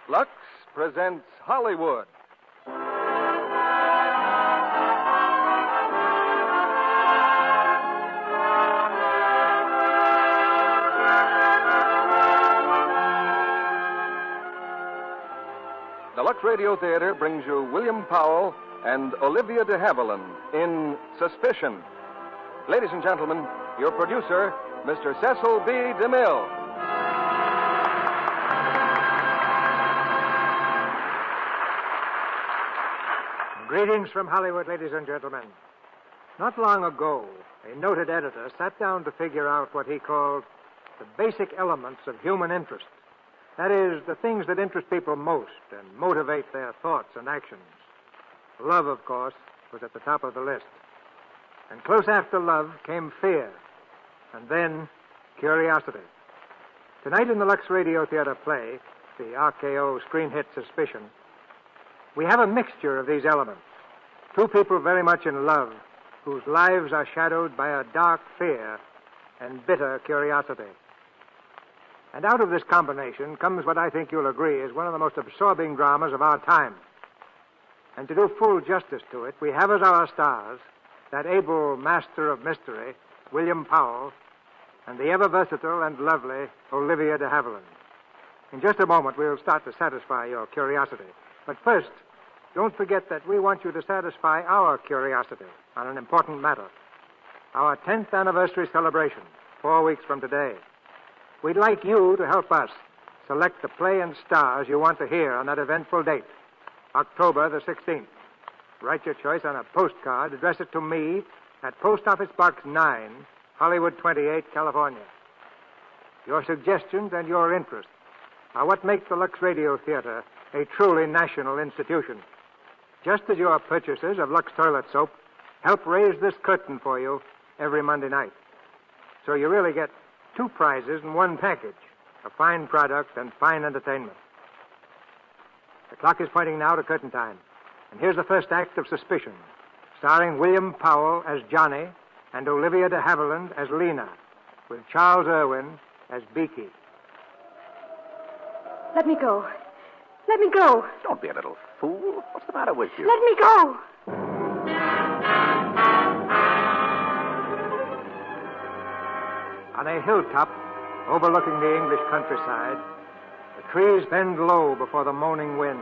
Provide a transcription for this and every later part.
Lux presents Hollywood. The Lux Radio Theater brings you William Powell and Olivia DeHaviland in Suspicion. Ladies and gentlemen, your producer, Mr. Cecil B. DeMille. Greetings from Hollywood, ladies and gentlemen. Not long ago, a noted editor sat down to figure out what he called the basic elements of human interest. That is, the things that interest people most and motivate their thoughts and actions. Love, of course, was at the top of the list. And close after love came fear, and then curiosity. Tonight in the Lux Radio Theater play, the RKO screen hit Suspicion, we have a mixture of these elements. Two people very much in love, whose lives are shadowed by a dark fear and bitter curiosity. And out of this combination comes what I think you'll agree is one of the most absorbing dramas of our time. And to do full justice to it, we have as our stars that able master of mystery, William Powell, and the ever-versatile and lovely Olivia DeHaviland. In just a moment, we'll start to satisfy your curiosity. But first, don't forget that we want you to satisfy our curiosity on an important matter. Our 10th anniversary celebration, 4 weeks from today. We'd like you to help us select the play and stars you want to hear on that eventful date, October the 16th. Write your choice on a postcard, address it to me at Post Office Box 9, Hollywood 28, California. Your suggestions and your interests are what make the Lux Radio Theater a truly national institution. Just as your purchases of Lux toilet soap help raise this curtain for you every Monday night. So you really get two prizes in one package, a fine product and fine entertainment. The clock is pointing now to curtain time. And here's the first act of Suspicion, starring William Powell as Johnny and Olivia DeHaviland as Lena, with Charles Irwin as Beaky. Let me go. Let me go. Don't be a little fool. What's the matter with you? Let me go. On a hilltop overlooking the English countryside, the trees bend low before the moaning wind.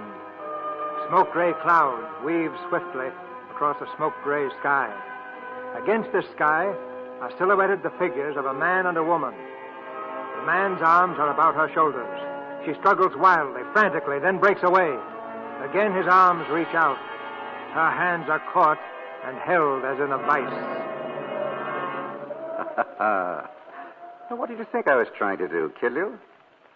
Smoke-gray clouds weave swiftly across a smoke-gray sky. Against this sky are silhouetted the figures of a man and a woman. The man's arms are about her shoulders. She struggles wildly, frantically, then breaks away. Again his arms reach out. Her hands are caught and held as in a vice. Now, what did you think I was trying to do? Kill you?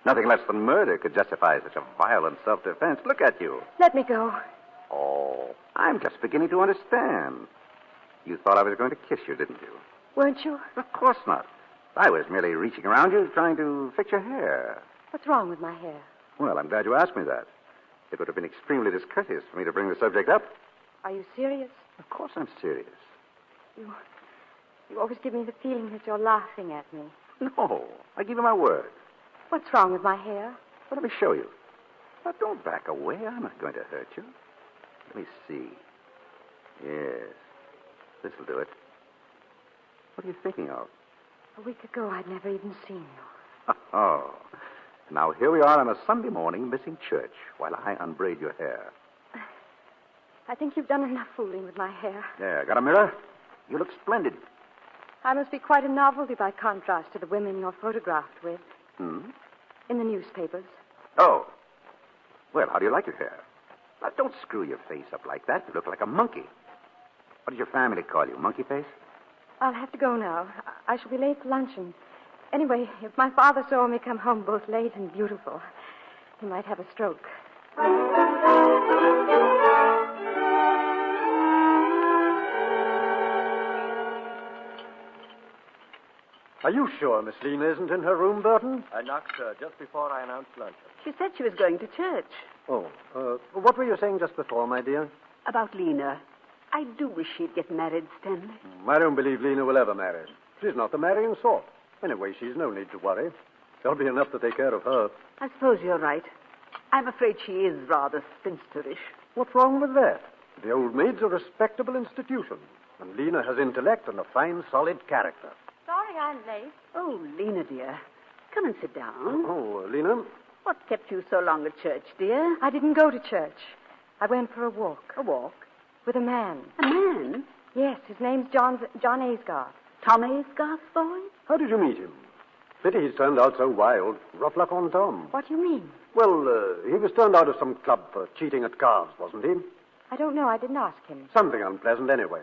Nothing less than murder could justify such a violent self-defense. Look at you. Let me go. Oh, I'm just beginning to understand. You thought I was going to kiss you, didn't you? Weren't you? Of course not. I was merely reaching around you, trying to fix your hair. What's wrong with my hair? Well, I'm glad you asked me that. It would have been extremely discourteous for me to bring the subject up. Are you serious? Of course I'm serious. You always give me the feeling that you're laughing at me. No, I give you my word. What's wrong with my hair? Well, let me show you. Now, don't back away. I'm not going to hurt you. Let me see. Yes, this'll do it. What are you thinking of? A week ago, I'd never even seen you. Oh. Now, here we are on a Sunday morning missing church while I unbraid your hair. I think you've done enough fooling with my hair. There, got a mirror? You look splendid. I must be quite a novelty by contrast to the women you're photographed with. Hmm? In the newspapers. Oh. Well, how do you like your hair? Now, don't screw your face up like that. You look like a monkey. What does your family call you, monkey face? I'll have to go now. I shall be late for luncheon. Anyway, if my father saw me come home both late and beautiful, he might have a stroke. Are you sure Miss Lena isn't in her room, Burton? I knocked just before I announced luncheon. She said she was going to church. Oh, what were you saying just before, my dear? About Lena. I do wish she'd get married, Stanley. I don't believe Lena will ever marry. She's not the marrying sort. Anyway, she's no need to worry. There'll be enough to take care of her. I suppose you're right. I'm afraid she is rather spinsterish. What's wrong with that? The Old Maid's a respectable institution, and Lena has intellect and a fine, solid character. Sorry I'm late. Oh, Lena, dear. Come and sit down. Oh, Lena? What kept you so long at church, dear? I didn't go to church. I went for a walk. A walk? With a man. A man? Yes, his name's John Aysgarth. Tom Aysgarth's boy? How did you meet him? Pity he's turned out so wild. Rough luck on Tom. What do you mean? Well, he was turned out of some club for cheating at cards, wasn't he? I don't know. I didn't ask him. Something unpleasant, anyway.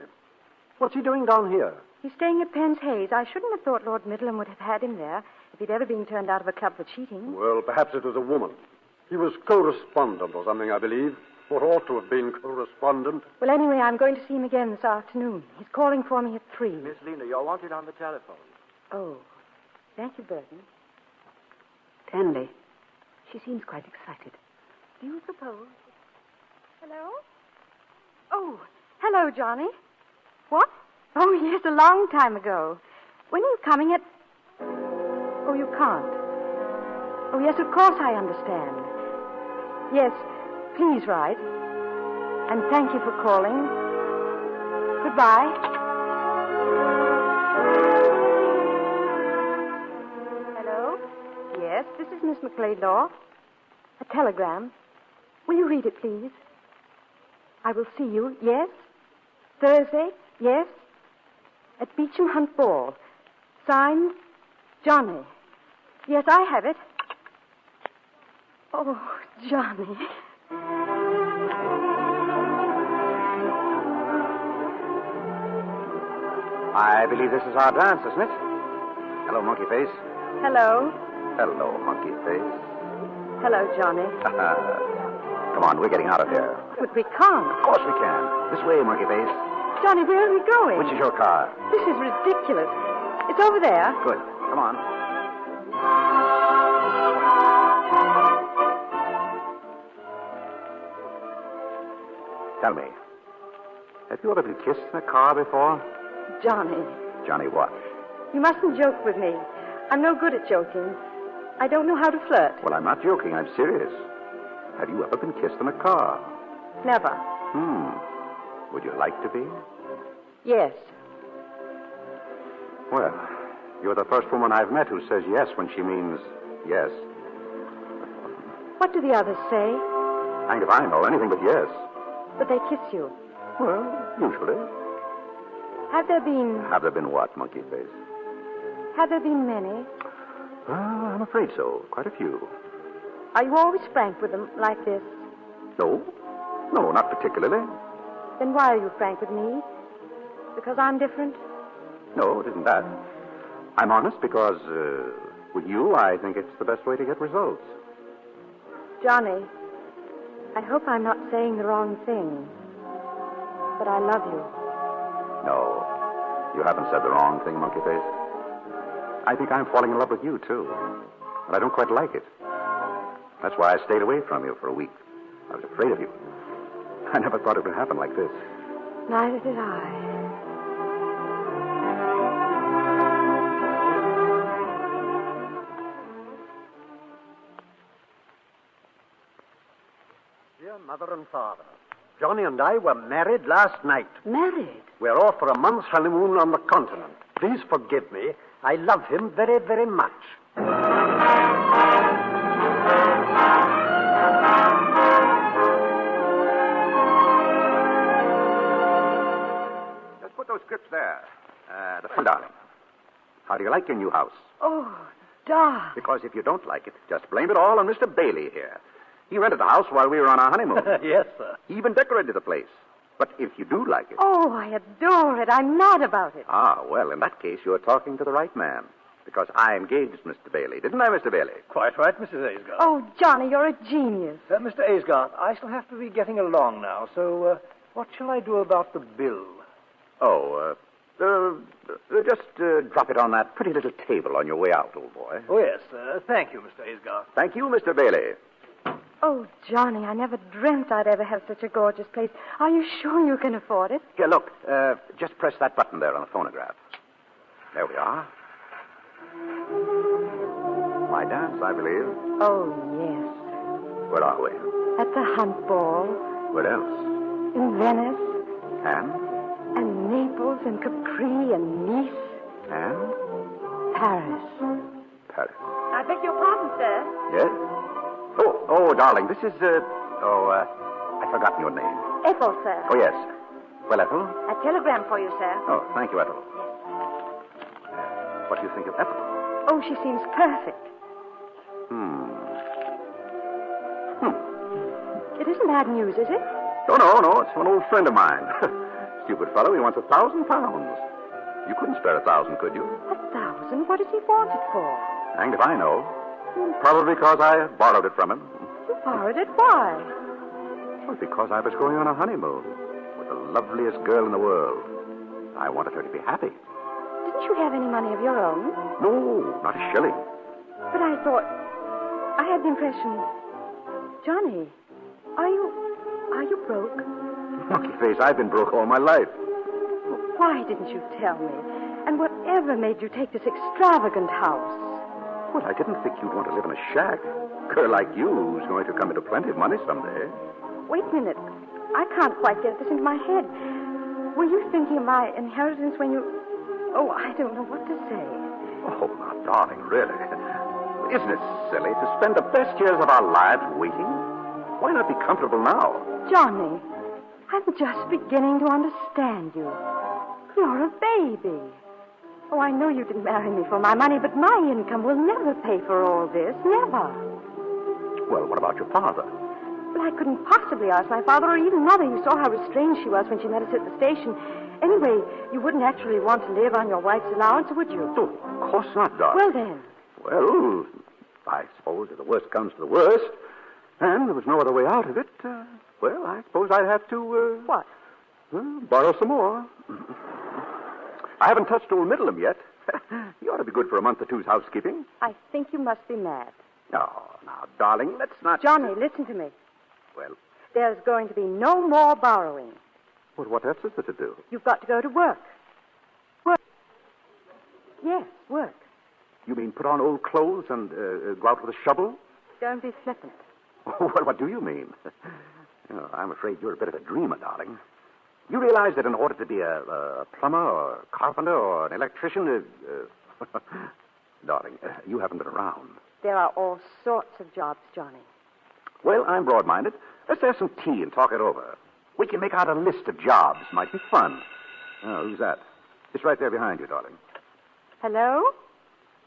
What's he doing down here? He's staying at Penn's Hayes. I shouldn't have thought Lord Midland would have had him there if he'd ever been turned out of a club for cheating. Well, perhaps it was a woman. He was correspondent or something, I believe. Or ought to have been correspondent. Well, anyway, I'm going to see him again this afternoon. He's calling for me at 3. Miss Lena, you're wanted on the telephone. Oh. Thank you, Burton. Stanley, she seems quite excited. Do you suppose? Hello? Oh, hello, Johnny. What? Oh, yes, a long time ago. When are you coming at... Oh, you can't. Oh, yes, of course I understand. Yes, please write. And thank you for calling. Goodbye. Hello? Yes, this is Miss McLeodlaw. A telegram. Will you read it, please? I will see you, yes? Thursday, yes? At Beecham Hunt Ball. Signed, Johnny. Yes, I have it. Oh, Johnny. I believe this is our dance, isn't it? Hello, Monkey Face. Hello. Hello, Monkey Face. Hello, Johnny. Come on, we're getting out of here. But we can't. Of course we can. This way, Monkey Face. Johnny, where are we going? Which is your car? This is ridiculous. It's over there. Good. Come on. Tell me, have you ever been kissed in a car before? Johnny, Johnny what? you mustn't joke with me. I'm no good at joking. I don't know how to flirt. Well, I'm not joking. I'm serious. Have you ever been kissed in a car? Never. Would you like to be? Yes. Well, you're the first woman I've met who says yes when she means yes. What do the others say? Hanged if I know, anything but yes. But they kiss you. Well, usually. Have there been... Have there been what, Monkey Face? Have there been many? Well, I'm afraid so. Quite a few. Are you always frank with them like this? No. No, not particularly. Then why are you frank with me? Because I'm different? No, it isn't that. I'm honest because, with you, I think it's the best way to get results. Johnny, I hope I'm not saying the wrong thing. But I love you. No, you haven't said the wrong thing, Monkey Face. I think I'm falling in love with you, too. But I don't quite like it. That's why I stayed away from you for a week. I was afraid of you. I never thought it would happen like this. Neither did I. Dear Mother and Father, Johnny and I were married last night. Married? We're off for a month's honeymoon on the continent. Please forgive me. I love him very, very much. Let's put those scripts there. The fun, darling. How do you like your new house? Oh, darling. Because if you don't like it, just blame it all on Mr. Bailey here. He rented the house while we were on our honeymoon. Yes, sir. He even decorated the place. But if you do like it... Oh, I adore it. I'm mad about it. Ah, well, in that case, you're talking to the right man. Because I engaged Mr. Bailey. Didn't I, Mr. Bailey? Quite right, Mrs. Aysgarth. Oh, Johnny, you're a genius. Mr. Aysgarth, I shall have to be getting along now, so what shall I do about the bill? Oh, just drop it on that pretty little table on your way out, old boy. Oh, yes. Thank you, Mr. Aysgarth. Thank you, Mr. Bailey. Oh, Johnny, I never dreamt I'd ever have such a gorgeous place. Are you sure you can afford it? Here, look. Just press that button there on the phonograph. There we are. My dance, I believe. Oh, yes. Where are we? At the Hunt Ball. Where else? In Venice. And? And Naples and Capri and Nice. And? Paris. Paris. I beg your pardon, sir. Yes? Oh, darling, this is, I've forgotten your name. Ethel, sir. Oh, yes. Well, Ethel? A telegram for you, sir. Oh, thank you, Ethel. What do you think of Ethel? Oh, she seems perfect. It isn't bad news, is it? Oh, no. It's an old friend of mine. Stupid fellow. He wants £1,000. You couldn't spare 1,000, could you? 1,000? What does he want it for? Hanged if I know. Probably because I borrowed it from him. You borrowed it? Why? Well, because I was going on a honeymoon with the loveliest girl in the world. I wanted her to be happy. Didn't you have any money of your own? No, not a shilling. But I had the impression... Johnny, are you broke? Monkey face, I've been broke all my life. Why didn't you tell me? And whatever made you take this extravagant house? Well, I didn't think you'd want to live in a shack. A girl like you who's going to come into plenty of money someday. Wait a minute. I can't quite get this into my head. Were you thinking of my inheritance when you... Oh, I don't know what to say. Oh, now, darling, really. Isn't it silly to spend the best years of our lives waiting? Why not be comfortable now? Johnny, I'm just beginning to understand you. You're a baby. Oh, I know you didn't marry me for my money, but my income will never pay for all this. Never. Well, what about your father? Well, I couldn't possibly ask my father or even Mother. You saw how restrained she was when she met us at the station. Anyway, you wouldn't actually want to live on your wife's allowance, would you? Oh, of course not, darling. Well, then. Well, I suppose if the worst comes to the worst, and there was no other way out of it, well, I suppose I'd have to, What? borrow some more. I haven't touched old Middleham yet. He ought to be good for a month or two's housekeeping. I think you must be mad. Oh, now, darling, let's not... Johnny, listen to me. Well, There's going to be no more borrowing. well, what else is there to do? You've got to go to work. Work. Yes, work. You mean put on old clothes and go out with a shovel? Don't be flippant. Well, what do you mean? I'm afraid you're a bit of a dreamer, darling. You realize that in order to be a plumber or a carpenter or an electrician... darling, you haven't been around. There are all sorts of jobs, Johnny. Well, I'm broad-minded. Let's have some tea and talk it over. We can make out a list of jobs. Might be fun. Oh, who's that? It's right there behind you, darling. Hello?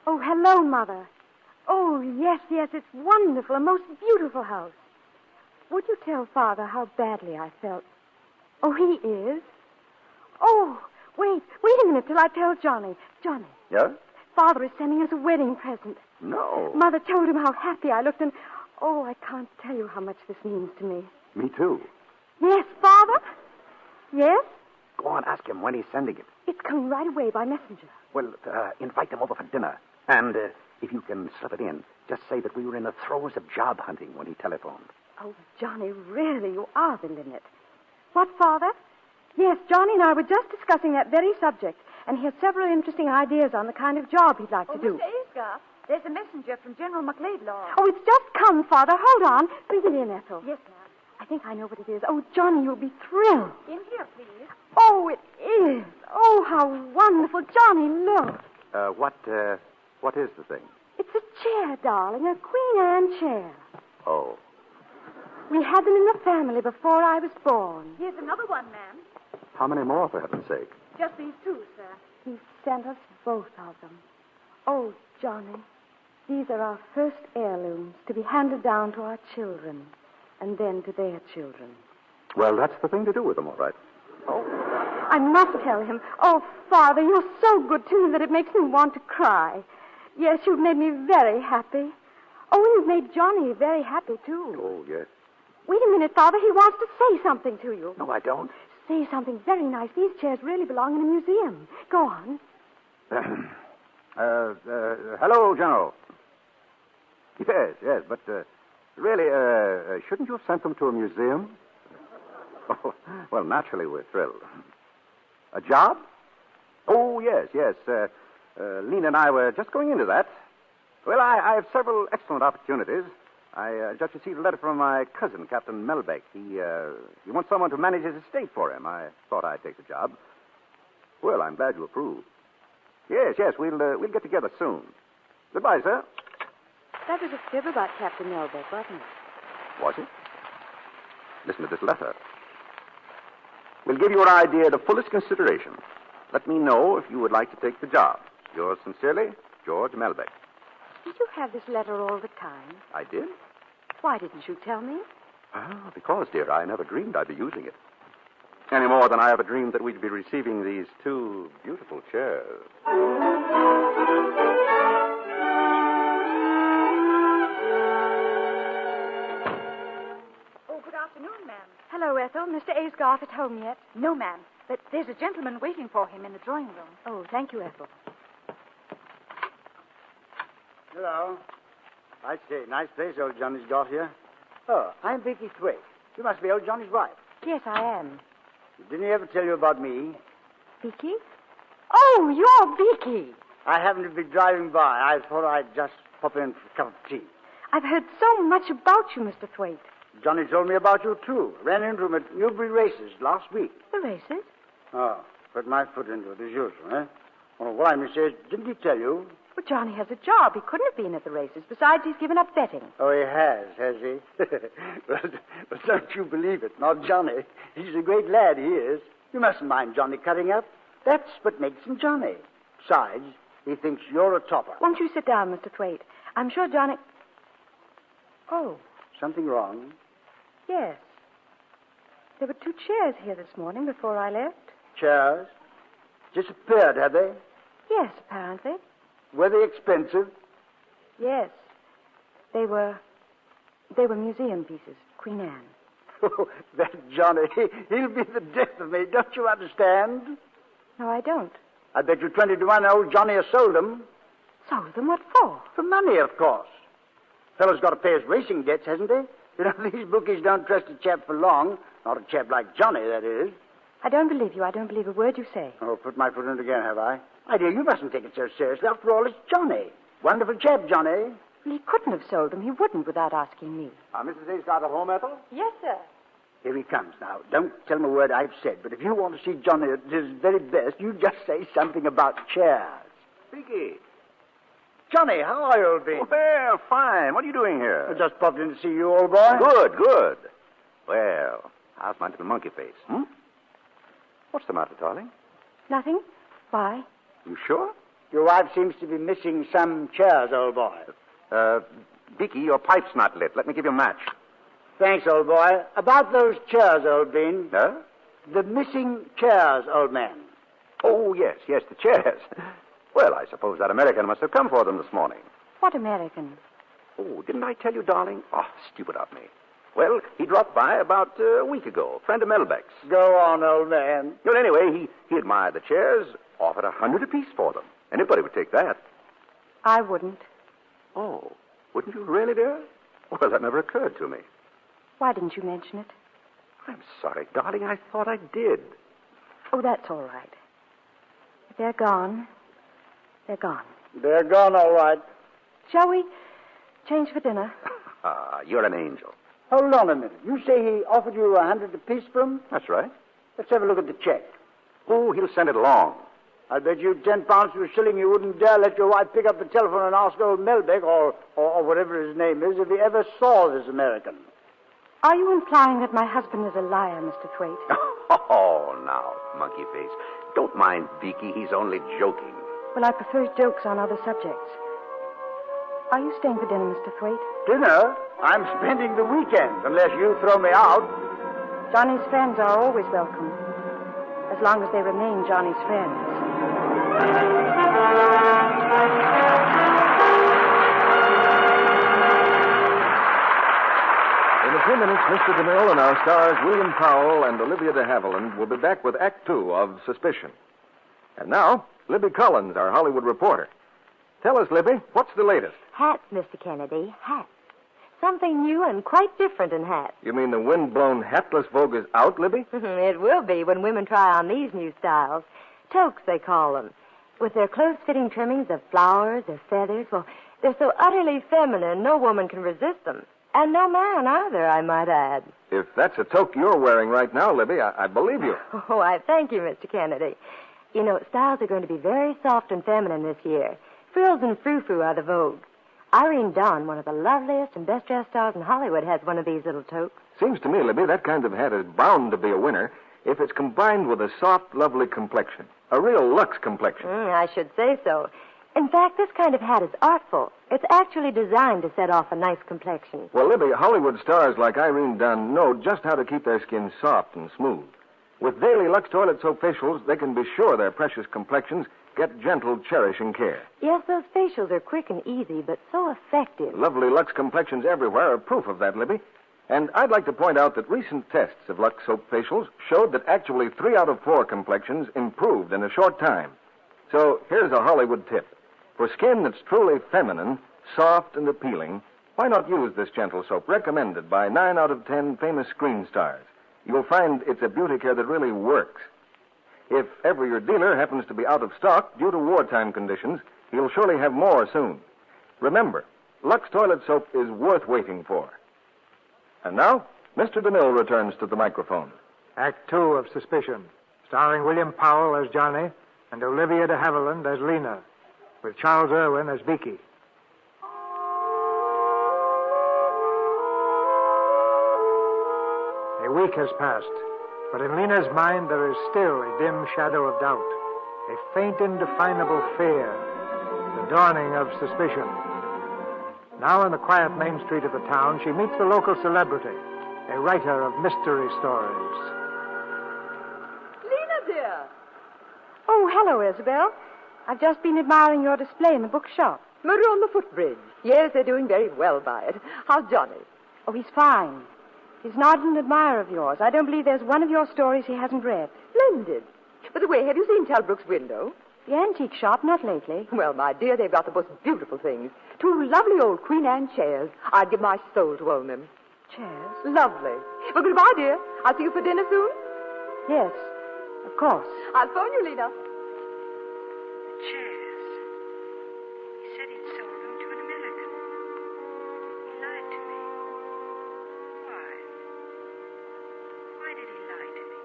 Oh, hello, Mother. Oh, yes, it's wonderful. A most beautiful house. Would you tell Father how badly I felt? Oh, he is? Oh, wait a minute till I tell Johnny. Johnny. Yeah? Father is sending us a wedding present. No. Mother told him how happy I looked, and oh, I can't tell you how much this means to me. Me too. Yes, Father? Yes? Go on, ask him when he's sending it. It's coming right away by messenger. Well, invite them over for dinner. And if you can slip it in, just say that we were in the throes of job hunting when he telephoned. Oh, Johnny, really, you are the limit. What, Father? Yes, Johnny and I were just discussing that very subject, and he has several interesting ideas on the kind of job he'd like to do. Mr. Asgar, there's a messenger from General McLeodlaw. Oh, it's just come, Father. Hold on. Bring it in, Ethel. Yes, ma'am. I think I know what it is. Oh, Johnny, you'll be thrilled. In here, please. Oh, it is. Oh, how wonderful. Johnny, look. What is the thing? It's a chair, darling, a Queen Anne chair. Oh. We had them in the family before I was born. Here's another one, ma'am. How many more, for heaven's sake? Just these two, sir. He sent us both of them. Oh, Johnny, these are our first heirlooms to be handed down to our children and then to their children. Well, that's the thing to do with them, all right. Oh, I must tell him. Oh, Father, you're so good to me that it makes me want to cry. Yes, you've made me very happy. Oh, and you've made Johnny very happy, too. Oh, yes. Wait a minute, Father. He wants to say something to you. No, I don't. Say something very nice. These chairs really belong in a museum. Go on. Hello, General. Yes, but really, shouldn't you have sent them to a museum? Oh, well, naturally, we're thrilled. A job? Oh, yes. Lena and I were just going into that. Well, I have several excellent opportunities. I just received a letter from my cousin, Captain Melbeck. He wants someone to manage his estate for him. I thought I'd take the job. Well, I'm glad you approve. Yes, we'll get together soon. Goodbye, sir. That was a fib about Captain Melbeck, wasn't it? Was it? Listen to this letter. We'll give your idea the fullest consideration. Let me know if you would like to take the job. Yours sincerely, George Melbeck. Did you have this letter all the time? I did? Why didn't you tell me? Because, dear, I never dreamed I'd be using it. Any more than I ever dreamed that we'd be receiving these two beautiful chairs. Oh, good afternoon, ma'am. Hello, Ethel. Mr. Aysgarth at home yet? No, ma'am. But there's a gentleman waiting for him in the drawing room. Oh, thank you, Ethel. Hello. I say, nice place old Johnny's got here. Oh, I'm Vicky Thwaite. You must be old Johnny's wife. Yes, I am. Didn't he ever tell you about me? Vicky? Oh, you're Vicky. I happened to be driving by. I thought I'd just pop in for a cup of tea. I've heard so much about you, Mr. Thwaite. Johnny told me about you, too. Ran into him at Newbury Races last week. The races? Oh, put my foot into it as usual, eh? Well, what I mean is, didn't he tell you? Well, Johnny has a job. He couldn't have been at the races. Besides, he's given up betting. Oh, he has he? Well, don't you believe it? Not Johnny. He's a great lad, he is. You mustn't mind Johnny cutting up. That's what makes him Johnny. Besides, he thinks you're a topper. Won't you sit down, Mr. Thwaite? I'm sure Johnny... Oh, Something wrong? yes. There were 2 chairs here this morning before I left. Chairs? Disappeared, have they? Yes, apparently. Were they expensive? Yes. They were museum pieces. Queen Anne. Oh, that Johnny, he'll be the death of me. Don't you understand? No, I don't. I bet you 20 to 1 old Johnny has sold them. Sold them? What for? For money, of course. Fellow's got to pay his racing debts, hasn't he? You know, these bookies don't trust a chap for long. Not a chap like Johnny, that is. I don't believe you. I don't believe a word you say. Oh, put my foot in it again, have I? My dear, you mustn't take it so seriously. After all, it's Johnny. Wonderful chap, Johnny. Well, he couldn't have sold them. He wouldn't without asking me. Mrs. Aysgarth at home, Ethel? Yes, sir. Here he comes now. Don't tell him a word I've said, but if you want to see Johnny at his very best, you just say something about chairs. Vicky. Johnny, how are you, old bean? Well, fine. What are you doing here? I just popped in to see you, old boy. Good. Well, how's my little monkey face, What's the matter, darling? Nothing? Why? You sure? Your wife seems to be missing some chairs, old boy. Vicky, your pipe's not lit. Let me give you a match. Thanks, old boy. About those chairs, old bean. Huh? The missing chairs, old man. Oh, yes, the chairs. Well, I suppose that American must have come for them this morning. What American? Oh, didn't I tell you, darling? Oh, stupid of me. Well, he dropped by about a week ago, a friend of Melbeck's. Go on, old man. Well, anyway, he admired the chairs, offered $100 apiece for them. Anybody would take that. I wouldn't. Oh, wouldn't you really, dear? Well, that never occurred to me. Why didn't you mention it? I'm sorry, darling. I thought I did. Oh, that's all right. If they're gone, they're gone. They're gone, all right. Shall we change for dinner? You're an angel. Hold on a minute. You say he offered you $100 apiece for them? That's right. Let's have a look at the check. Oh, he'll send it along. I bet you 10 pounds to a shilling you wouldn't dare let your wife pick up the telephone and ask old Melbeck, or whatever his name is, if he ever saw this American. Are you implying that my husband is a liar, Mr. Thwaite? Oh, now, monkey face. Don't mind Vicky. He's only joking. Well, I prefer jokes on other subjects. Are you staying for dinner, Mr. Thwaite? Dinner? I'm spending the weekend, unless you throw me out. Johnny's friends are always welcome, as long as they remain Johnny's friends. In a few minutes, Mr. DeMille and our stars William Powell and Olivia DeHaviland will be back with Act 2 of Suspicion. And now, Libby Collins, our Hollywood reporter. Tell us, Libby, what's the latest? Hats, Mr. Kennedy, hats. Something new and quite different in hats. You mean the wind-blown hatless vogue is out, Libby? It will be when women try on these new styles. Toques, they call them. With their close-fitting trimmings of flowers or feathers, well, they're so utterly feminine, no woman can resist them. And no man either, I might add. If that's a toque you're wearing right now, Libby, I believe you. Oh, I thank you, Mr. Kennedy. You know, styles are going to be very soft and feminine this year. Frills and frou-frou are the vogue. Irene Dunn, one of the loveliest and best-dressed stars in Hollywood, has one of these little toques. Seems to me, Libby, that kind of hat is bound to be a winner if it's combined with a soft, lovely complexion. A real luxe complexion. I should say so. In fact, this kind of hat is artful. It's actually designed to set off a nice complexion. Well, Libby, Hollywood stars like Irene Dunn know just how to keep their skin soft and smooth. With daily Lux Toilet Soap facials, they can be sure their precious complexions get gentle, cherishing care. Yes, those facials are quick and easy, but so effective. Lovely Lux complexions everywhere are proof of that, Libby. And I'd like to point out that recent tests of Lux Soap facials showed that actually 3 out of 4 complexions improved in a short time. So here's a Hollywood tip. For skin that's truly feminine, soft and appealing, why not use this gentle soap recommended by 9 out of 10 famous screen stars? You'll find it's a beauty care that really works. If ever your dealer happens to be out of stock due to wartime conditions, he'll surely have more soon. Remember, Lux Toilet Soap is worth waiting for. And now, Mr. DeMille returns to the microphone. Act 2 of Suspicion, starring William Powell as Johnny and Olivia DeHaviland as Lena, with Charles Irwin as Beaky. A week has passed, but in Lena's mind there is still a dim shadow of doubt, a faint, indefinable fear, the dawning of suspicion. Now in the quiet main street of the town, she meets the local celebrity, a writer of mystery stories. Lena, dear. Oh, hello, Isabel. I've just been admiring your display in the bookshop. Murder on the Footbridge. Yes, they're doing very well by it. How's Johnny? Oh, he's fine. He's an ardent admirer of yours. I don't believe there's one of your stories he hasn't read. Splendid. By the way, have you seen Talbrook's window? The antique shop, not lately. Well, my dear, they've got the most beautiful things. 2 lovely old Queen Anne chairs. I'd give my soul to own them. Chairs? Lovely. Well, goodbye, dear. I'll see you for dinner soon. Yes, of course. I'll phone you, Lena. Chairs. He said he'd sold them to an American. He lied to me. Why? Why did he lie to me?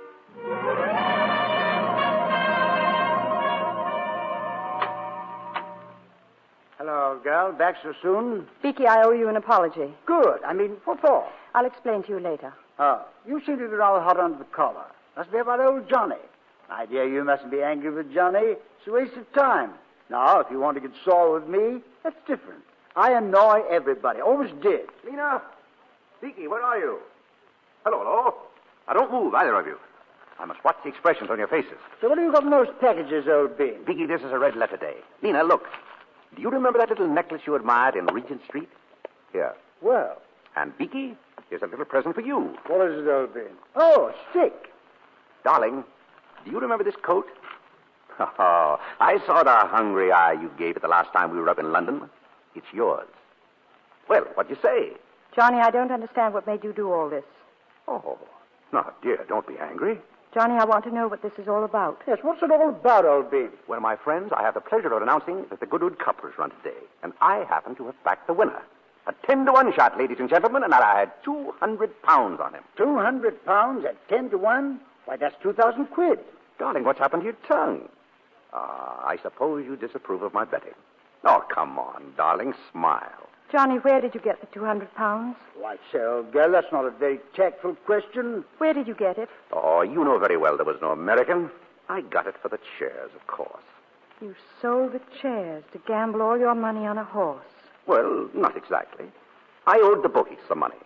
Hello, girl. Back so soon? Beaky, I owe you an apology. Good. I mean, what for? I'll explain to you later. Oh, you seem to be rather hot under the collar. Must be about old Johnny. My dear, you mustn't be angry with Johnny. It's a waste of time. Now, if you want to get sore with me, that's different. I annoy everybody. Always did. Lena? Beaky, where are you? Hello. Now, don't move, either of you. I must watch the expressions on your faces. So what have you got in those packages, old bean? Beaky, this is a red letter day. Lena, look. Do you remember that little necklace you admired in Regent Street? Here. Well. And Beaky, here's a little present for you. What is it, old bean? Oh, a stick. Darling, do you remember this coat? Oh, I saw the hungry eye you gave it the last time we were up in London. It's yours. Well, what do you say? Johnny, I don't understand what made you do all this. Oh, no, dear, don't be angry. Johnny, I want to know what this is all about. Yes, what's it all about, old bean? Well, my friends, I have the pleasure of announcing that the Goodwood Cup was run today, and I happen to have backed the winner. A 10-to-1 shot, ladies and gentlemen, and I had 200 pounds on him. 200 pounds at 10-to-1? Why, that's 2,000 quid. Darling, what's happened to your tongue? I suppose you disapprove of my betting. Oh, come on, darling, smile. Johnny, where did you get the 200 pounds? Why, say, old girl, that's not a very tactful question. Where did you get it? Oh, you know very well there was no American. I got it for the chairs, of course. You sold the chairs to gamble all your money on a horse. Well, not exactly. I owed the bookies some money.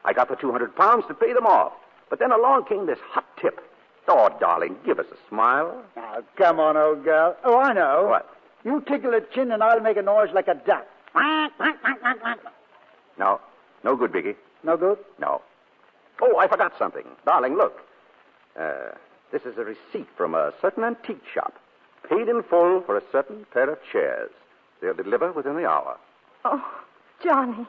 I got the 200 pounds to pay them off. But then along came this hot tip. Oh, darling, give us a smile. Now, come on, old girl. Oh, I know. What? You tickle a chin and I'll make a noise like a duck. No. No good, Biggie. No good? No. Oh, I forgot something. Darling, look. This is a receipt from a certain antique shop. Paid in full for a certain pair of chairs. They'll deliver within the hour. Oh, Johnny.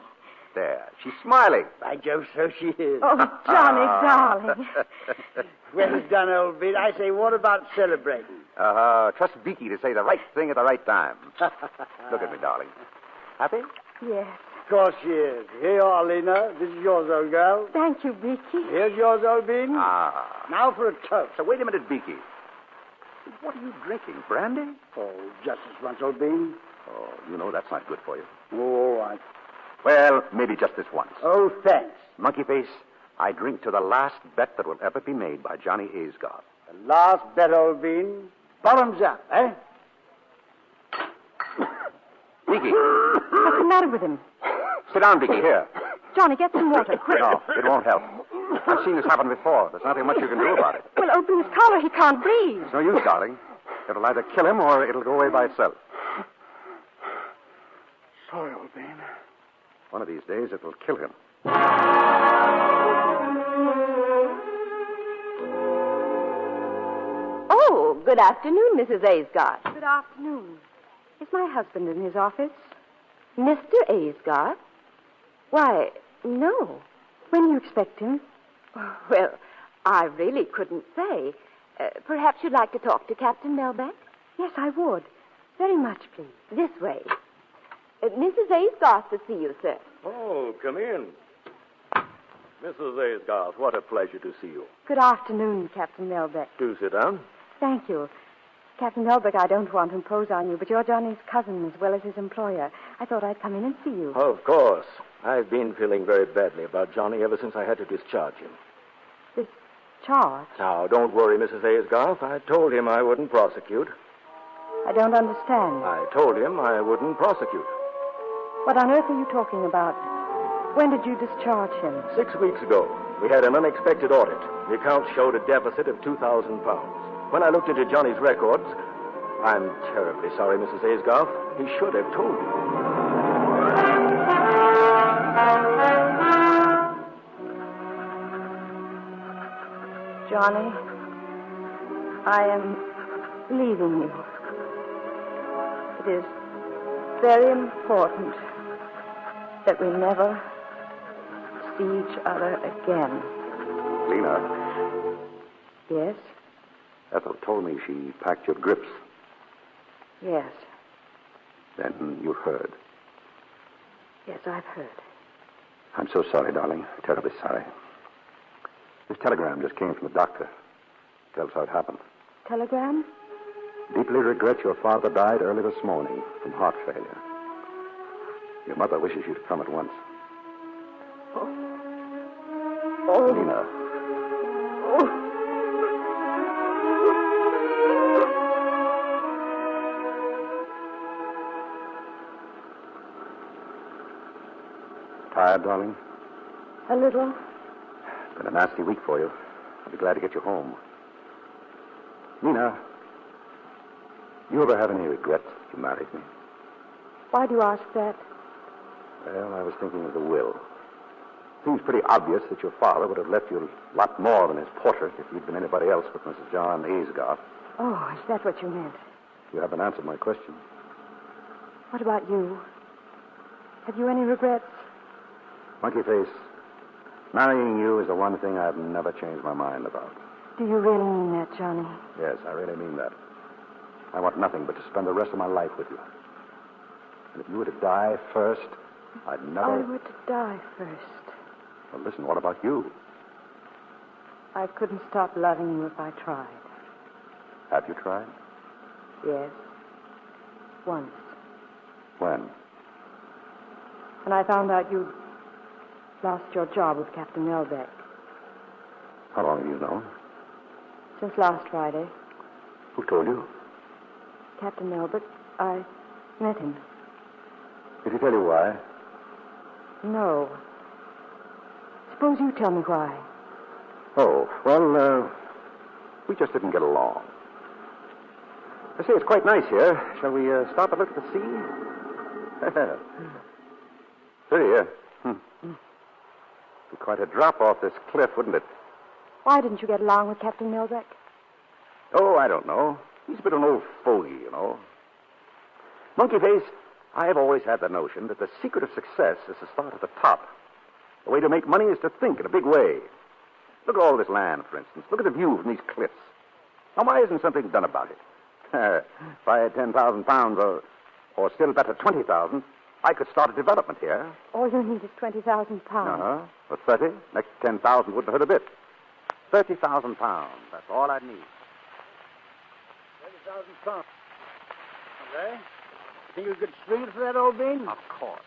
There. She's smiling. By Jove, so she is. Oh, Johnny, darling. Well done, old bean. I say, what about celebrating? Trust Beaky to say the right thing at the right time. Look at me, darling. Happy? Yes. course she is. Here you are, Lena. This is yours, old girl. Thank you, Beaky. Here's yours, old bean. Ah. Now for a toast. So wait a minute, Beaky. What are you drinking? Brandy? Oh, just this once, old bean. Oh, you know that's not good for you. Oh, all right. Well, maybe just this once. Oh, thanks. Monkey Face, I drink to the last bet that will ever be made by Johnny Aisgard. The last bet, old bean. Bottoms up, eh? Beaky. What's the matter with him? Sit down, Beaky. Here. Johnny, get some water, quick. No, it won't help. I've seen this happen before. There's nothing much you can do about it. Well, open his collar. He can't breathe. It's no use, darling. It'll either kill him or it'll go away by itself. Sorry, old bean. One of these days, it will kill him. Oh, good afternoon, Mrs. Aisgard. Good afternoon. Is my husband in his office? Mr. Aisgard? Why, no. When do you expect him? Well, I really couldn't say. Perhaps you'd like to talk to Captain Melbeck? Yes, I would. Very much, please. This way. Mrs. Aisgard to see you, sir. Oh, come in. Mrs. Aisgard, what a pleasure to see you. Good afternoon, Captain Melbeck. Do sit down. Thank you. Captain Melbeck, I don't want to impose on you, but you're Johnny's cousin as well as his employer. I thought I'd come in and see you. Of course. I've been feeling very badly about Johnny ever since I had to discharge him. Discharge? Now, don't worry, Mrs. Aisgard. I told him I wouldn't prosecute. I don't understand. I told him I wouldn't prosecute. What on earth are you talking about? When did you discharge him? 6 weeks ago, we had an unexpected audit. The account showed a deficit of £2,000. When I looked into Johnny's records, I'm terribly sorry, Mrs. Aisgard. He should have told you. Johnny, I am leaving you. It is very important that we never see each other again. Lena. Yes? Ethel told me she packed your grips. Yes. Then you've heard. Yes, I've heard. I'm so sorry, darling. Terribly sorry. This telegram just came from the doctor. Tells how it happened. Telegram? Deeply regret your father died early this morning from heart failure. Your mother wishes you to come at once. Oh. Lena. Oh. Tired, darling? A little. It's been a nasty week for you. I'll be glad to get you home. Nina, you ever have any regrets that you married me? Why do you ask that? Well, I was thinking of the will. Seems pretty obvious that your father would have left you a lot more than his portrait if you'd been anybody else but Mrs. John Aisgard. Oh, is that what you meant? You haven't answered my question. What about you? Have you any regrets? Monkey Face, marrying you is the one thing I've never changed my mind about. Do you really mean that, Johnny? Yes, I really mean that. I want nothing but to spend the rest of my life with you. And if you were to die first, I'd never... I were to die first. Well, listen, what about you? I couldn't stop loving you if I tried. Have you tried? Yes. Once. When? When I found out you'd lost your job with Captain Melbeck. How long have you known? Since last Friday. Who told you? Captain Melbeck. I met him. Did he tell you why? No. Suppose you tell me why. Oh, well, we just didn't get along. I say, it's quite nice here. Shall we stop and look at the sea? Pretty here. Be quite a drop off this cliff, wouldn't it? Why didn't you get along with Captain Melbeck? Oh, I don't know. He's a bit of an old fogey, you know. Monkey Face, I have always had the notion that the secret of success is to start at the top. The way to make money is to think in a big way. Look at all this land, for instance. Look at the view from these cliffs. Now, why isn't something done about it? If I had 10,000 pounds, or still better, 20,000, I could start a development here. All you need is 20,000 pounds. Uh-huh. For 30, next 10,000 wouldn't hurt a bit. 30,000 pounds. That's all I'd need. 30,000 pounds. Okay. Think you could swing it for that, old bean? Of course.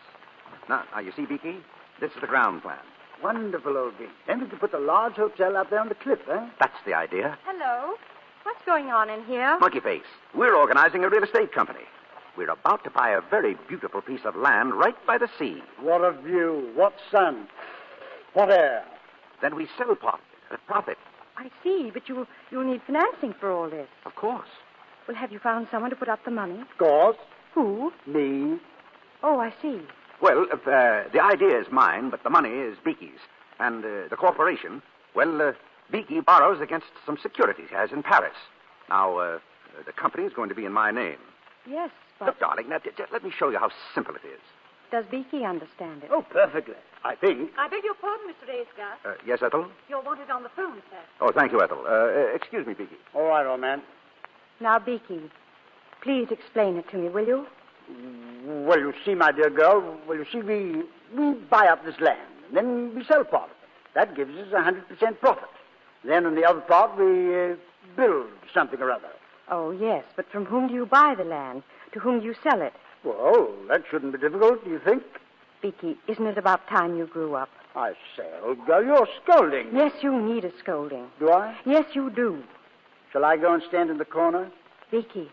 Now, you see, Beaky, this is the ground plan. Wonderful, old bean. Then we could put a large hotel out there on the cliff, eh? That's the idea. Hello. What's going on in here? Monkey Face, we're organizing a real estate company. We're about to buy a very beautiful piece of land right by the sea. What a view. What sun. What air. Then we sell part of it at profit. I see, but you'll need financing for all this. Of course. Well, have you found someone to put up the money? Of course. Who? Me. Oh, I see. Well, the idea is mine, but the money is Beaky's. And the corporation, well, Beaky borrows against some securities he has in Paris. Now, the company is going to be in my name. Yes, but... Look, darling, now, just let me show you how simple it is. Does Beaky understand it? Oh, perfectly. I think. I beg your pardon, Mr. Aysgarth. Yes, Ethel? You're wanted on the phone, sir. Oh, thank you, Ethel. Excuse me, Beaky. All right, old man. Now, Beaky, please explain it to me, will you? Well, you see, my dear girl, we buy up this land, and then we sell part of it. That gives us 100% profit. Then on the other part, we build something or other. Oh, yes, but from whom do you buy the land? To whom do you sell it? Well, that shouldn't be difficult, do you think? Beaky, isn't it about time you grew up? I say, old girl, you're scolding. Yes, you need a scolding. Do I? Yes, you do. Shall I go and stand in the corner? Beaky,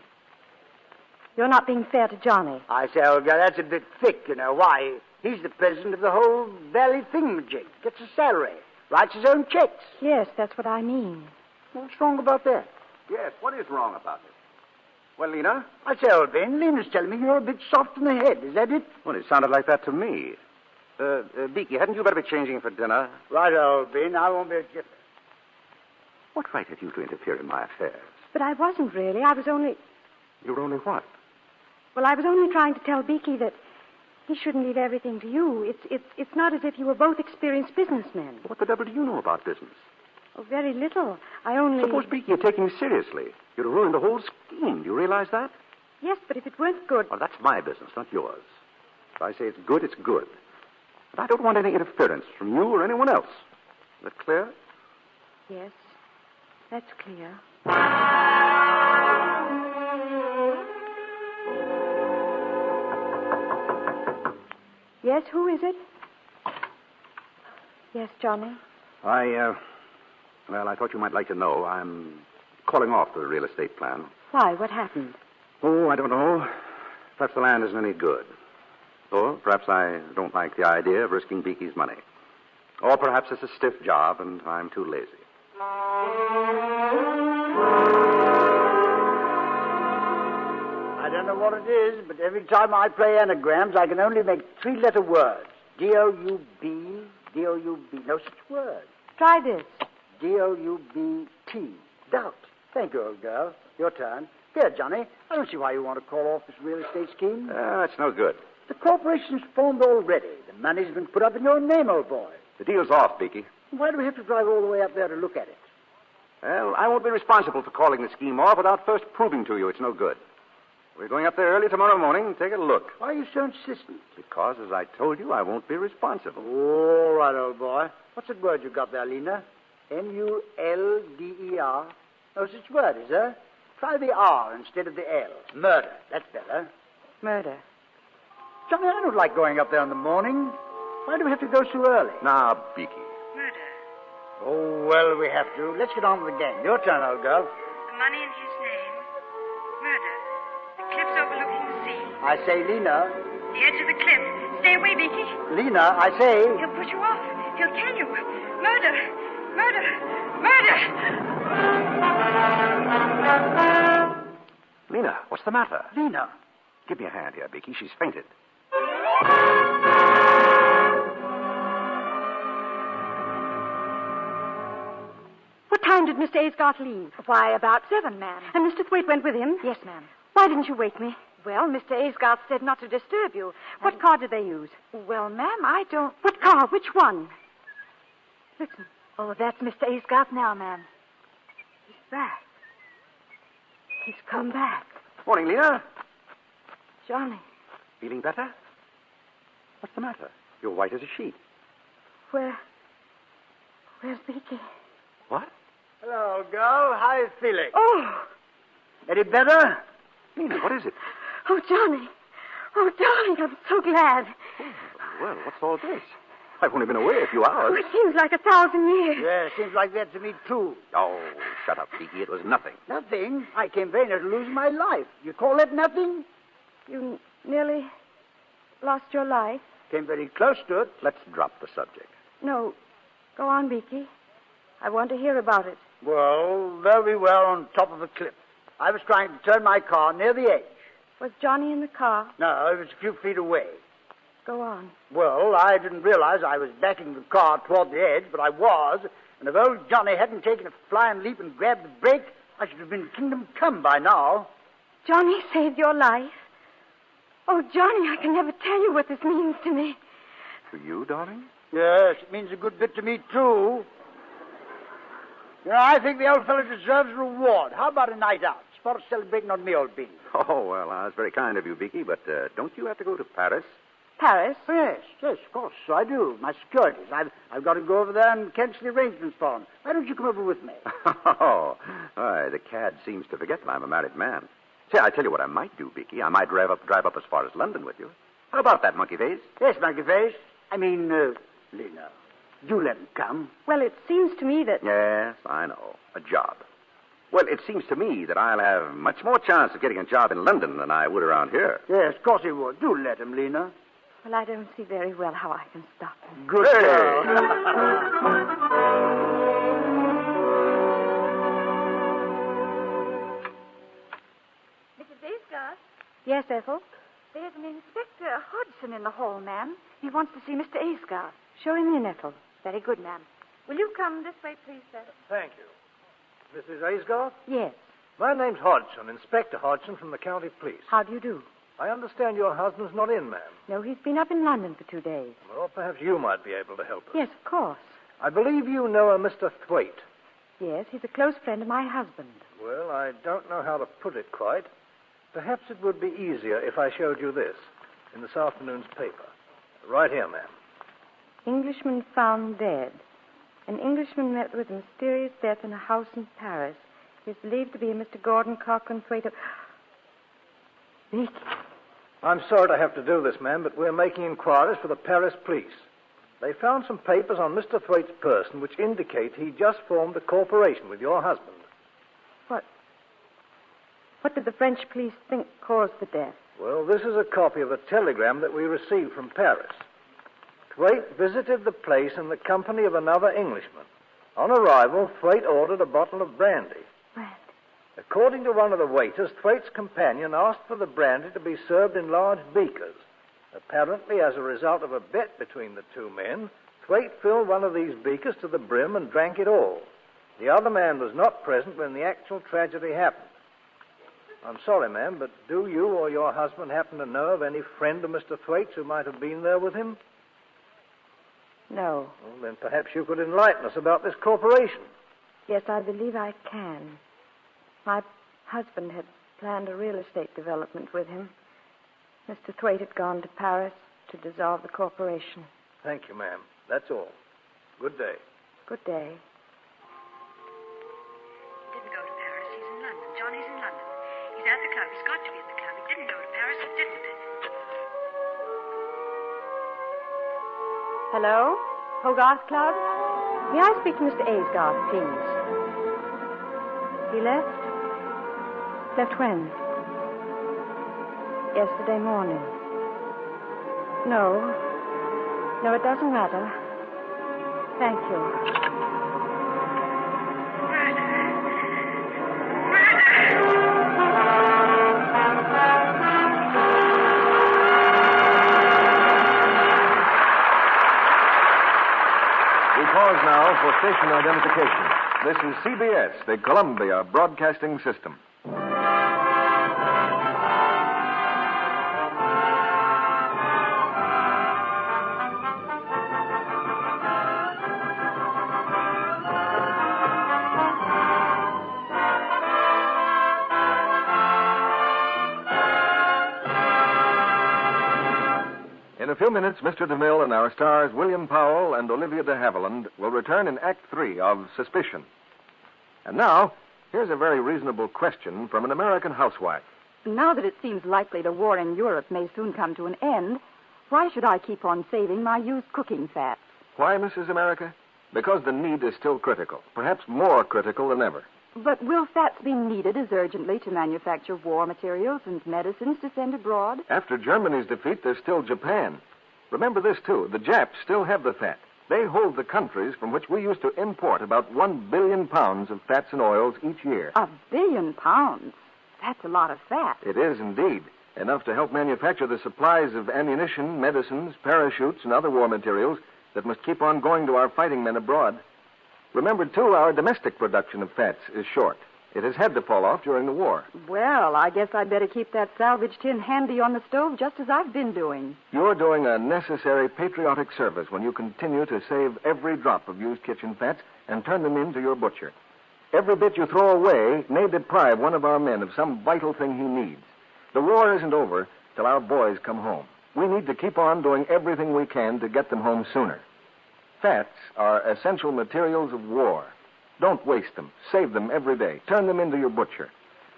you're not being fair to Johnny. I say, old girl, that's a bit thick, you know. Why? He's the president of the whole valley thingamajig. Gets a salary. Writes his own checks. Yes, that's what I mean. What's wrong about that? Yes, what is wrong about it? Well, Lena? I say, old Ben, Lena's telling me you're a bit soft in the head. Is that it? Well, it sounded like that to me. Beaky, hadn't you better be changing for dinner? Right, old Ben. I won't be a jiffy. What right have you to interfere in my affairs? But I wasn't really. I was only... You were only what? Well, I was only trying to tell Beaky that he shouldn't leave everything to you. It's not as if you were both experienced businessmen. What the devil do you know about business? Oh, very little. I only... Suppose, Beaky, you're taking me seriously. You'd have ruined the whole scheme. Do you realize that? Yes, but if it weren't good... Well, that's my business, not yours. If I say it's good, it's good. But I don't want any interference from you or anyone else. Is that clear? Yes, that's clear. Yes, who is it? Yes, Johnny? Well, I thought you might like to know. I'm calling off the real estate plan. Why? What happened? Oh, I don't know. Perhaps the land isn't any good. Or perhaps I don't like the idea of risking Beaky's money. Or perhaps it's a stiff job and I'm too lazy. I don't know what it is, but every time I play anagrams, I can only make three-letter words. D-O-U-B, D-O-U-B. No such word. Try this. D-O-U-B-T. Doubt. Thank you, old girl. Your turn. Here, Johnny. I don't see why you want to call off this real estate scheme. It's no good. The corporation's formed already. The money's been put up in your name, old boy. The deal's off, Beaky. Why do we have to drive all the way up there to look at it? Well, I won't be responsible for calling the scheme off without first proving to you it's no good. We're going up there early tomorrow morning and take a look. Why are you so insistent? Because, as I told you, I won't be responsible. All right, old boy. What's that word you got there, Lena? M-U-L-D-E-R. No such word, is there? Try the R instead of the L. Murder. That's better. Murder. Johnny, I don't like going up there in the morning. Why do we have to go so early? Now, Beaky. Murder. Oh, well, we have to. Let's get on with the game. Your turn, old girl. The money in his name. Murder. The cliffs overlooking the sea. I say, Lena. The edge of the cliff. Stay away, Beaky. Lena, I say. He'll put you off. He'll kill you. Murder. Murder. Murder. Lena, what's the matter? Lena. Give me a hand here, Beaky. She's fainted. What time did Mr. Aysgarth leave? Why, about 7, ma'am. And Mr. Thwaite went with him? Yes, ma'am. Why didn't you wake me? Well, Mr. Aysgarth said not to disturb you. What car did they use? Well, ma'am, I don't... What car? Which one? Listen. Oh, that's Mr. Aysgarth now, ma'am. He's back. He's come back. Morning, Lena. Johnny. Feeling better? What's the matter? You're white as a sheet. Where's Beaky? What? Hello, girl. How you feeling? Oh! Any better? Lena, what is it? Oh, Johnny. Oh, darling, I'm so glad. Well, what's all this? I've only been away a few hours. Oh, it seems like 1,000 years. Yeah, seems like that to me, too. Oh, shut up, Beaky. It was nothing. Nothing? I came very near to losing my life. You call that nothing? You nearly lost your life? Came very close to it. Let's drop the subject. No. Go on, Beaky. I want to hear about it. Well, there we were on top of a cliff. I was trying to turn my car near the edge. Was Johnny in the car? No, it was a few feet away. Go on. Well, I didn't realize I was backing the car toward the edge, but I was. And if old Johnny hadn't taken a flying leap and grabbed the brake, I should have been kingdom come by now. Johnny saved your life? Oh, Johnny, I can never tell you what this means to me. To you, darling? Yes, it means a good bit to me, too. You know, I think the old fellow deserves a reward. How about a night out? Spot of celebrating on me, old bean. Oh, well, that's very kind of you, Beaky, but don't you have to go to Paris? Paris? Yes, of course, so I do. My securities. I've got to go over there and cancel the arrangements for them. Why don't you come over with me? Oh, the cad seems to forget that I'm a married man. Say, I tell you what I might do, Beaky. I might drive up as far as London with you. How about that, Monkey Face? Yes, Monkey Face. I mean, Lena, do let him come. Well, it seems to me that... Yes, I know. A job. Well, it seems to me that I'll have much more chance of getting a job in London than I would around here. Yes, of course he would. Do let him, Lena. Well, I don't see very well how I can stop him. Good girl. Mrs. Aysgarth, Yes, Ethel? there's an Inspector Hodgson in the hall, ma'am. He wants to see Mr. Aysgarth. Show him in, Ethel. Very good, ma'am. Will you come this way, please, sir? Thank you. Mrs. Aysgarth? Yes. My name's Hodgson, Inspector Hodgson from the county police. How do you do? I understand your husband's not in, ma'am. No, he's been up in London for 2 days. Well, perhaps you might be able to help us. Yes, of course. I believe you know a Mr. Thwaite. Yes, he's a close friend of my husband. Well, I don't know how to put it quite. Perhaps it would be easier if I showed you this in this afternoon's paper. Right here, ma'am. Englishman found dead. An Englishman met with a mysterious death in a house in Paris. He is believed to be Mr. Gordon Cochran Thwaite of... Beaky. I'm sorry to have to do this, ma'am, but we're making inquiries for the Paris police. They found some papers on Mr. Thwaite's person which indicate he just formed a corporation with your husband. What did the French police think caused the death? Well, this is a copy of a telegram that we received from Paris. Thwaite visited the place in the company of another Englishman. On arrival, Thwaite ordered a bottle of brandy. Brandy? According to one of the waiters, Thwaite's companion asked for the brandy to be served in large beakers. Apparently, as a result of a bet between the two men, Thwaite filled one of these beakers to the brim and drank it all. The other man was not present when the actual tragedy happened. I'm sorry, ma'am, but do you or your husband happen to know of any friend of Mr. Thwaite's who might have been there with him? No. Well, then perhaps you could enlighten us about this corporation. Yes, I believe I can. My husband had planned a real estate development with him. Mr. Thwaite had gone to Paris to dissolve the corporation. Thank you, ma'am. That's all. Good day. Good day. He didn't go to Paris. He's in London. Johnny's in London. He's at the club. He's got to be at the club. He didn't go to Paris. He didn't. Hello? Hogarth Club? May I speak to Mr. Aysgarth, please? He left? Left when? Yesterday morning. No. No, it doesn't matter. Thank you. Pause now for station identification. This is CBS, the Columbia Broadcasting System. In a few minutes, Mr. DeMille and our stars William Powell and Olivia de Haviland will return in Act 3 of Suspicion. And now, here's a very reasonable question from an American housewife. Now that it seems likely the war in Europe may soon come to an end, why should I keep on saving my used cooking fats? Why, Mrs. America? Because the need is still critical, perhaps more critical than ever. But will fats be needed as urgently to manufacture war materials and medicines to send abroad? After Germany's defeat, there's still Japan. Remember this, too. The Japs still have the fat. They hold the countries from which we used to import about 1 billion pounds of fats and oils each year. 1 billion pounds? That's a lot of fat. It is indeed. Enough to help manufacture the supplies of ammunition, medicines, parachutes, and other war materials that must keep on going to our fighting men abroad. Remember, too, our domestic production of fats is short. It has had to fall off during the war. Well, I guess I'd better keep that salvage tin handy on the stove just as I've been doing. You're doing a necessary patriotic service when you continue to save every drop of used kitchen fats and turn them in to your butcher. Every bit you throw away may deprive one of our men of some vital thing he needs. The war isn't over till our boys come home. We need to keep on doing everything we can to get them home sooner. Fats are essential materials of war. Don't waste them. Save them every day. Turn them into your butcher.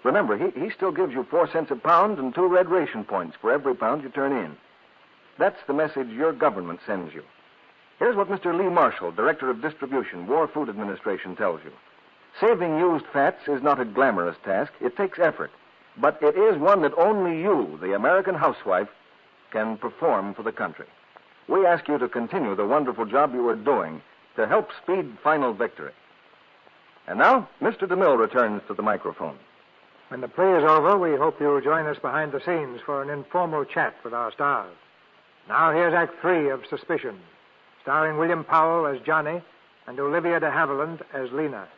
Remember, he still gives you 4 cents a pound and 2 red ration points for every pound you turn in. That's the message your government sends you. Here's what Mr. Lee Marshall, Director of Distribution, War Food Administration, tells you. Saving used fats is not a glamorous task. It takes effort. But it is one that only you, the American housewife, can perform for the country. We ask you to continue the wonderful job you are doing to help speed final victory. And now, Mr. DeMille returns to the microphone. When the play is over, we hope you'll join us behind the scenes for an informal chat with our stars. Now here's Act 3 of Suspicion, starring William Powell as Johnny and Olivia de Haviland as Lena.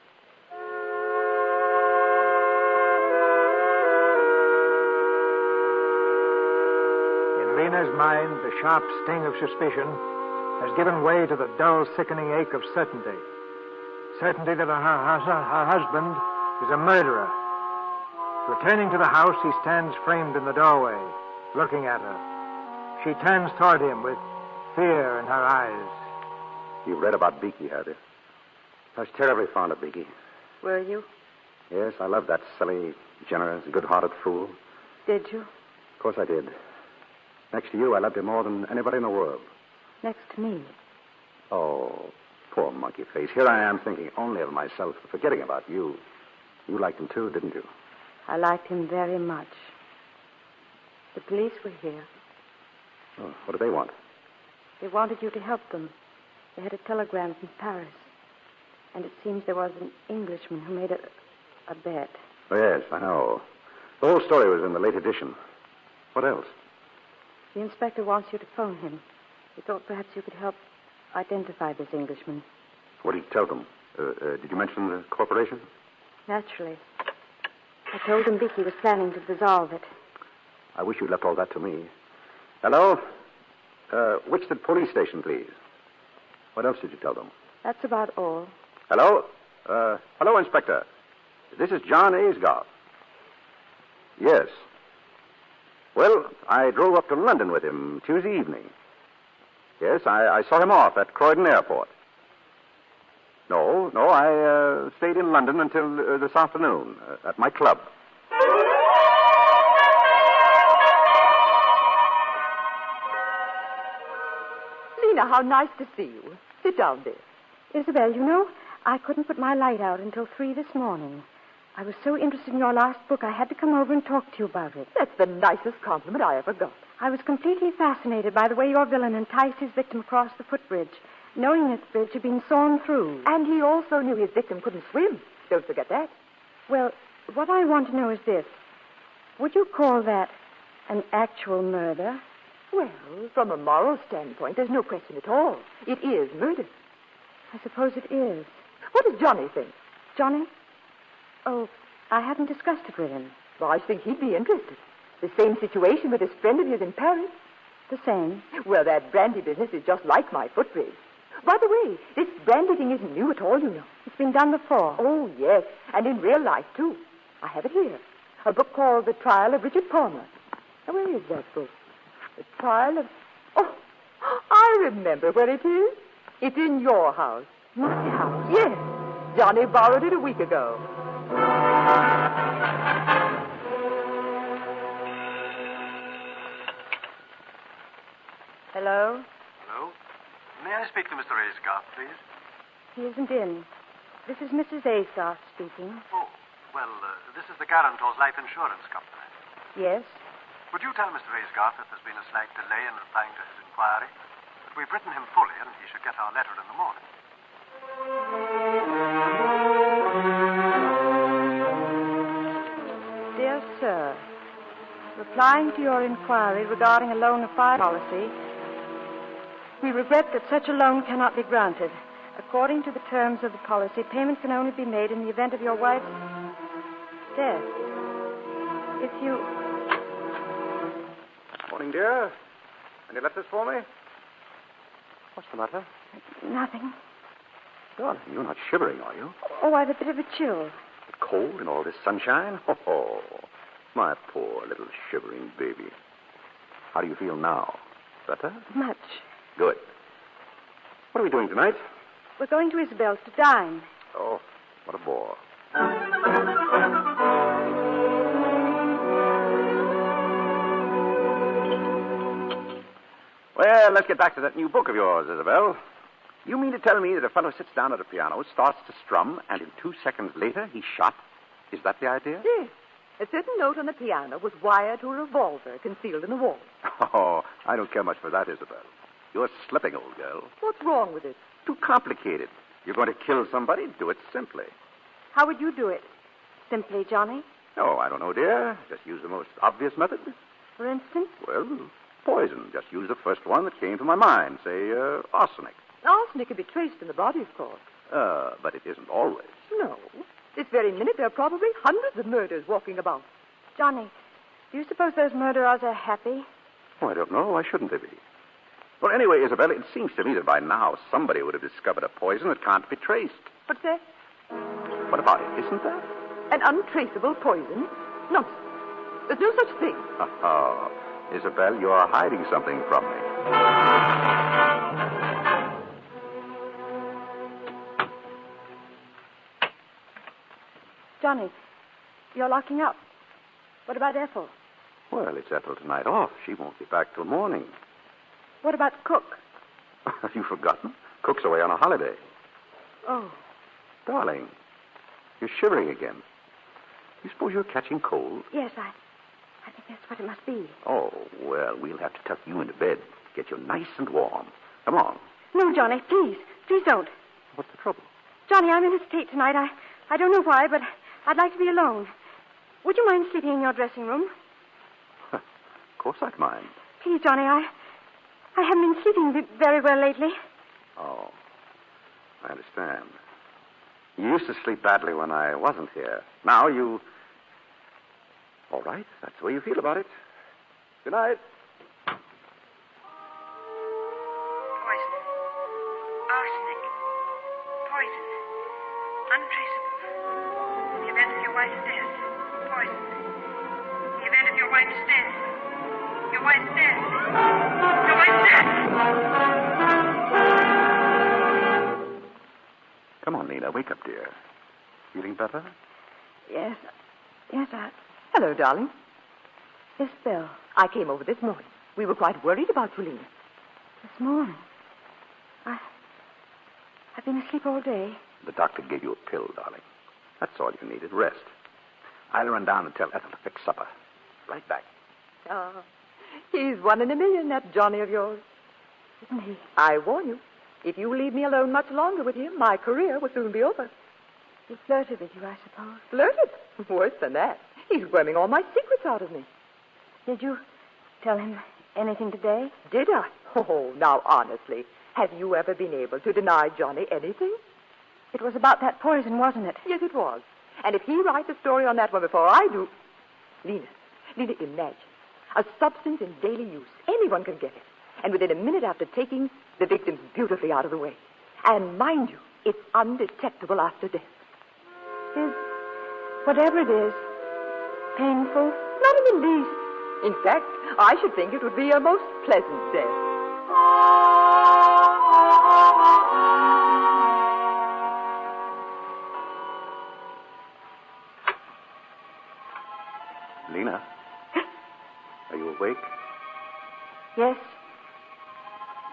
In Lena's mind, the sharp sting of suspicion has given way to the dull, sickening ache of certainty. Certainty that her husband is a murderer. Returning to the house, he stands framed in the doorway, looking at her. She turns toward him with fear in her eyes. You've read about Beaky, have you? I was terribly fond of Beaky. Were you? Yes, I loved that silly, generous, good-hearted fool. Did you? Of course I did. Next to you, I loved him more than anybody in the world. Next to me. Oh, poor monkey face. Here I am thinking only of myself, forgetting about you. You liked him too, didn't you? I liked him very much. The police were here. Oh, what did they want? They wanted you to help them. They had a telegram from Paris. And it seems there was an Englishman who made a bet. Oh, yes, I know. The whole story was in the late edition. What else? The inspector wants you to phone him. He thought perhaps you could help identify this Englishman. What did you tell them? Did you mention the corporation? Naturally. I told him Beaky was planning to dissolve it. I wish you'd left all that to me. Hello? Wichita Police Station, please. What else did you tell them? That's about all. Hello? Hello, Inspector. This is John Aesgoff. Yes. Well, I drove up to London with him Tuesday evening. Yes, I saw him off at Croydon Airport. No, I stayed in London until this afternoon at my club. Lena, how nice to see you. Sit down there. Isabel, you know, I couldn't put my light out until 3 this morning. I was so interested in your last book, I had to come over and talk to you about it. That's the nicest compliment I ever got. I was completely fascinated by the way your villain enticed his victim across the footbridge, knowing this bridge had been sawn through. And he also knew his victim couldn't swim. Don't forget that. Well, what I want to know is this. Would you call that an actual murder? Well, from a moral standpoint, there's no question at all. It is murder. I suppose it is. What does Johnny think? Johnny? Oh, I haven't discussed it with him. Well, I think he'd be interested. The same situation with this friend of his in Paris. The same? Well, that brandy business is just like my footbridge. By the way, this brandy thing isn't new at all, you know. It's been done before. Oh, yes, and in real life, too. I have it here. A book called The Trial of Richard Palmer. Now, where is that book? The Trial of... Oh, I remember where it is. It's in your house. My house? Yes. Johnny borrowed it a week ago. Hello? Hello? May I speak to Mr. Aysgarth, please? He isn't in. This is Mrs. Aysgarth speaking. Oh, well, this is the Guarantor's Life Insurance Company. Yes? Would you tell Mr. Aysgarth that there's been a slight delay in replying to his inquiry? That we've written him fully and he should get our letter in the morning. Dear sir, replying to your inquiry regarding a loan of fire policy, we regret that such a loan cannot be granted. According to the terms of the policy, payment can only be made in the event of your wife's death. If you... Morning, dear. Any letters for me? What's the matter? Nothing. Darling, you're not shivering, are you? Oh, I've a bit of a chill. Cold in all this sunshine? Oh, my poor little shivering baby. How do you feel now? Better? Much. Good. What are we doing tonight? We're going to Isabel's to dine. Oh, what a bore. Well, let's get back to that new book of yours, Isabel. You mean to tell me that a fellow sits down at a piano, starts to strum, and in 2 seconds later he's shot? Is that the idea? Yes. A certain note on the piano was wired to a revolver concealed in the wall. Oh, I don't care much for that, Isabel. You're slipping, old girl. What's wrong with it? Too complicated. You're going to kill somebody? Do it simply. How would you do it? Simply, Johnny? Oh, I don't know, dear. Just use the most obvious method. For instance? Well, poison. Just use the first one that came to my mind. Say, arsenic. Arsenic can be traced in the body, of course. But it isn't always. No. This very minute, there are probably hundreds of murders walking about. Johnny, do you suppose those murderers are happy? Oh, I don't know. Why shouldn't they be? Well, anyway, Isabel, it seems to me that by now somebody would have discovered a poison that can't be traced. What's that? What about it? Isn't there? An untraceable poison? Nonsense. There's no such thing. Oh, Isabel, you're hiding something from me. Johnny, you're locking up. What about Ethel? Well, it's Ethel tonight off. She won't be back till morning. What about Cook? Have you forgotten? Cook's away on a holiday. Oh. Darling, you're shivering again. You suppose you're catching cold? Yes, I think that's what it must be. Oh, well, we'll have to tuck you into bed. Get you nice and warm. Come on. No, Johnny, please. Please don't. What's the trouble? Johnny, I'm in a state tonight. I don't know why, but I'd like to be alone. Would you mind sleeping in your dressing room? Of course I'd mind. Please, Johnny, I haven't been sleeping very well lately. Oh, I understand. You used to sleep badly when I wasn't here. Now you... All right, that's the way you feel about it. Good night. Poison. Arsenic. Poison. Untraceable. In the event of your wife's death. Poison. In the event of your wife's death. Your wife's death. Your wife's death! Come on, Nina. Wake up, dear. Feeling better? Yes. Yes, Hello, darling. Yes, Bill. I came over this morning. We were quite worried about you, Lena. This morning. I've been asleep all day. The doctor gave you a pill, darling. That's all you needed. Rest. I'll run down and tell Ethel to fix supper. Right back. Oh, he's 1 in a million, that Johnny of yours. Isn't he? I warn you, if you leave me alone much longer with him, my career will soon be over. He flirted with you, I suppose. Flirted? Worse than that. He's worming all my secrets out of me. Did you tell him anything today? Did I? Oh, now, honestly, have you ever been able to deny Johnny anything? It was about that poison, wasn't it? Yes, it was. And if he writes a story on that one before I do... Lena, imagine. A substance in daily use. Anyone can get it. And within a minute after taking, the victim's beautifully out of the way. And mind you, it's undetectable after death. Is whatever it is painful? Not in the least. In fact, I should think it would be a most pleasant death. Lena? Are you awake? Yes?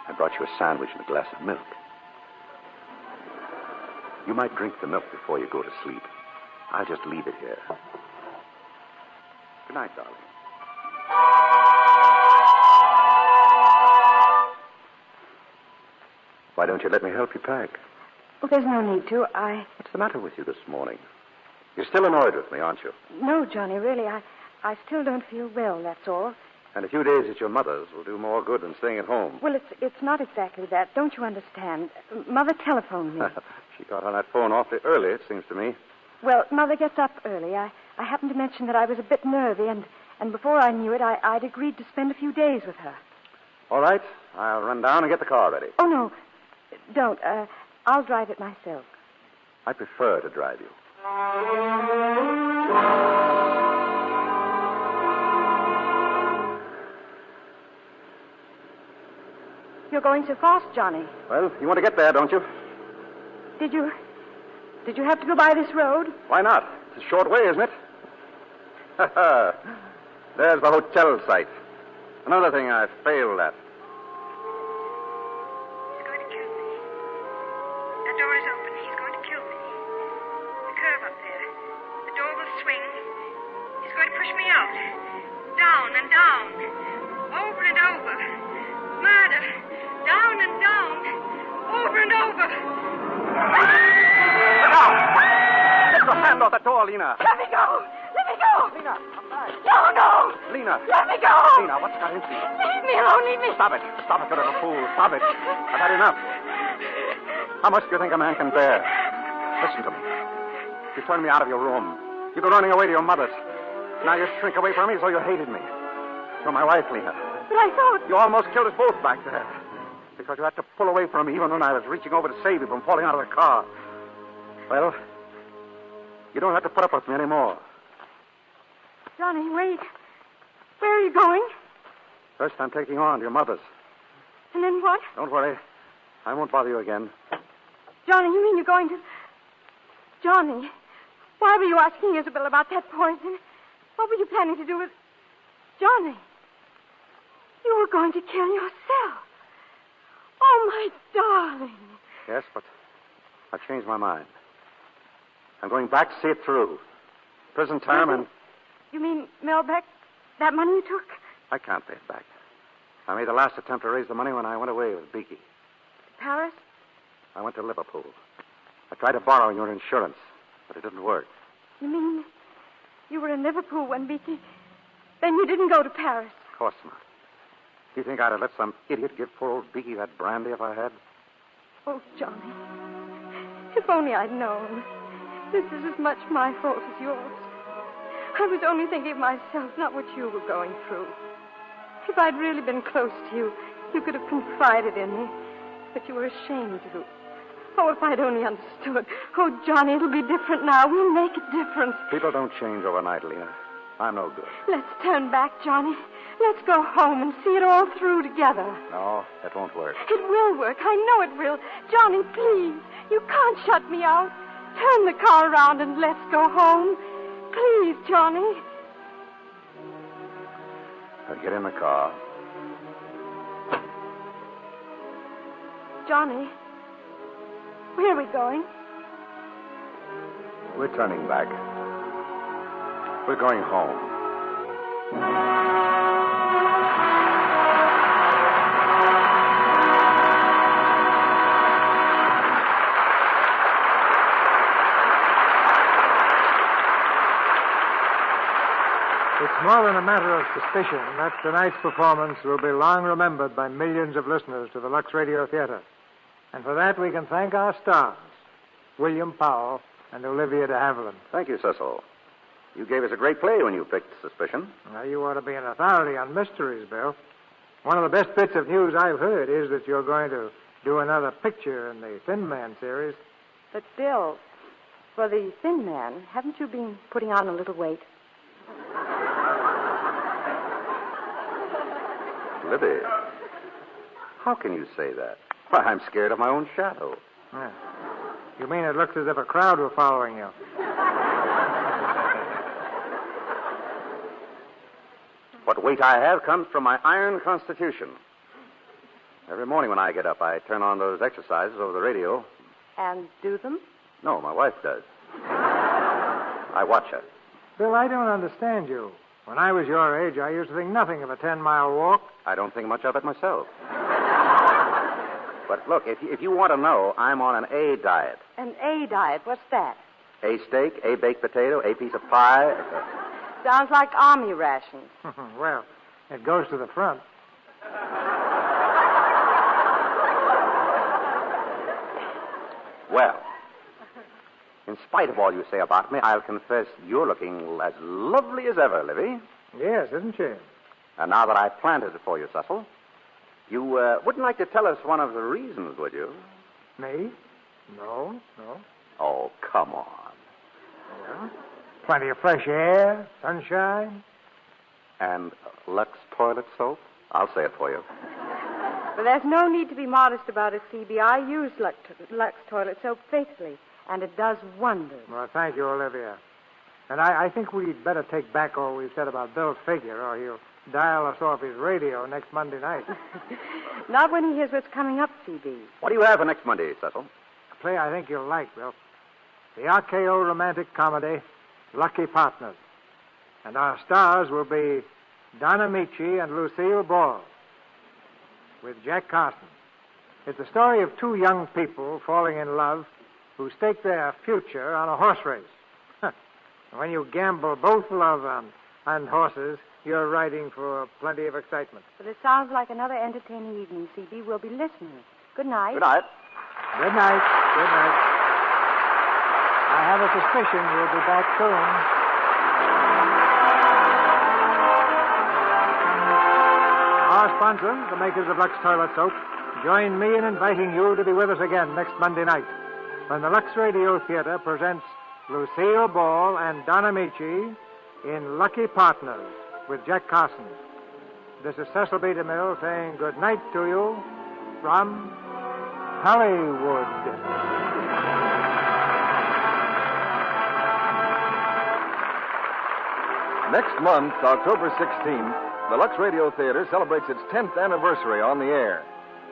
I brought you a sandwich and a glass of milk. You might drink the milk before you go to sleep. I'll just leave it here. Good night, darling. Why don't you let me help you pack? Well, there's no need to. What's the matter with you this morning? You're still annoyed with me, aren't you? No, Johnny, really. I still don't feel well, that's all. And a few days at your mother's will do more good than staying at home. Well, it's not exactly that. Don't you understand? Mother telephoned me. She got on that phone awfully early, it seems to me. Well, Mother gets up early. I happened to mention that I was a bit nervy, and before I knew it, I'd agreed to spend a few days with her. All right. I'll run down and get the car ready. Oh, no. Don't. I'll drive it myself. I prefer to drive you. You're going so fast, Johnny. Well, you want to get there, don't you? Did you have to go by this road? Why not? It's a short way, isn't it? There's the hotel site. Another thing I failed at. He's going to kill me. That door is open. He's going to kill me. The curve up there. The door will swing. He's going to push me out. Down and down. Over and over. Murder. Down and down. Over and over. Look out! Get your hand off that door, Lena. Let me go! Let me go! Lena, come back. No! Lena. Let me go! Lena, what's got into you? Leave me alone, leave me. Stop it, you little fool. Stop it. I've had enough. How much do you think a man can bear? Listen to me. You turned me out of your room. You've been running away to your mother's. Now you shrink away from me as though you hated me. You're my wife, Lena. But I thought... You almost killed us both back there. Because you had to pull away from me even when I was reaching over to save you from falling out of the car. Well, you don't have to put up with me anymore. Johnny, wait. Where are you going? First, I'm taking on to your mother's. And then what? Don't worry. I won't bother you again. Johnny, you mean you're going to... Johnny, why were you asking Isabel about that poison? What were you planning to do with... Johnny, you were going to kill yourself. Oh, my darling. Yes, but I've changed my mind. I'm going back to see it through. Prison term and... You mean Melbeck? That money you took? I can't pay it back. I made the last attempt to raise the money when I went away with Beaky. Paris? I went to Liverpool. I tried to borrow your insurance, but it didn't work. You mean you were in Liverpool when Beaky... Then you didn't go to Paris? Of course not. Do you think I'd have let some idiot give poor old Beaky that brandy if I had? Oh, Johnny. If only I'd known. This is as much my fault as yours. I was only thinking of myself, not what you were going through. If I'd really been close to you, you could have confided in me. But you were ashamed to. Oh, if I'd only understood. Oh, Johnny, it'll be different now. We'll make a difference. People don't change overnight, Lena. I'm no good. Let's turn back, Johnny. Let's go home and see it all through together. No, that won't work. It will work. I know it will. Johnny, please. You can't shut me out. Turn the car around and let's go home. Please, Johnny. Now get in the car. Johnny, where are we going? We're turning back. We're going home. It's more than a matter of suspicion that tonight's performance will be long remembered by millions of listeners to the Lux Radio Theater. And for that, we can thank our stars, William Powell and Olivia DeHaviland. Thank you, Cecil. You gave us a great play when you picked Suspicion. Now, you ought to be an authority on mysteries, Bill. One of the best bits of news I've heard is that you're going to do another picture in the Thin Man series. But, Bill, for the Thin Man, haven't you been putting on a little weight? Libby, how can you say that? Why, I'm scared of my own shadow. Yeah. You mean it looks as if a crowd were following you? What weight I have comes from my iron constitution. Every morning when I get up, I turn on those exercises over the radio. And do them? No, my wife does. I watch her. Bill, I don't understand you. When I was your age, I used to think nothing of a 10-mile walk. I don't think much of it myself. But look, if you want to know, I'm on an A diet. An A diet? What's that? A steak, A baked potato, A piece of pie. Sounds like army rations. Well, it goes to the front. Well, in spite of all you say about me, I'll confess you're looking as lovely as ever, Livy. Yes, isn't she? And now that I've planted it for you, Cecil, you wouldn't like to tell us one of the reasons, would you? Me? No. Oh, come on. Well, plenty of fresh air, sunshine. And Lux toilet soap? I'll say it for you. But there's no need to be modest about it, C.B. I use Lux toilet soap faithfully, and it does wonders. Well, thank you, Olivia. And I think we'd better take back all we said about Bill's figure, or he'll dial us off his radio next Monday night. Not when he hears what's coming up, C.B. What do you have for next Monday, Cecil? A play I think you'll like, Bill. The RKO romantic comedy, Lucky Partners. And our stars will be Donna Michi and Lucille Ball, with Jack Carson. It's the story of two young people falling in love who stake their future on a horse race. When you gamble both love and horses, you're riding for plenty of excitement. But it sounds like another entertaining evening, C.B. We'll be listening. Good night. Good night. Good night. Good night. I have a suspicion you'll be back soon. Our sponsors, the makers of Lux Toilet Soap, join me in inviting you to be with us again next Monday night when the Lux Radio Theater presents Lucille Ball and Donna Michi in Lucky Partners with Jack Carson. This is Cecil B. DeMille saying good night to you from Hollywood. Next month, October 16th, the Lux Radio Theater celebrates its 10th anniversary on the air.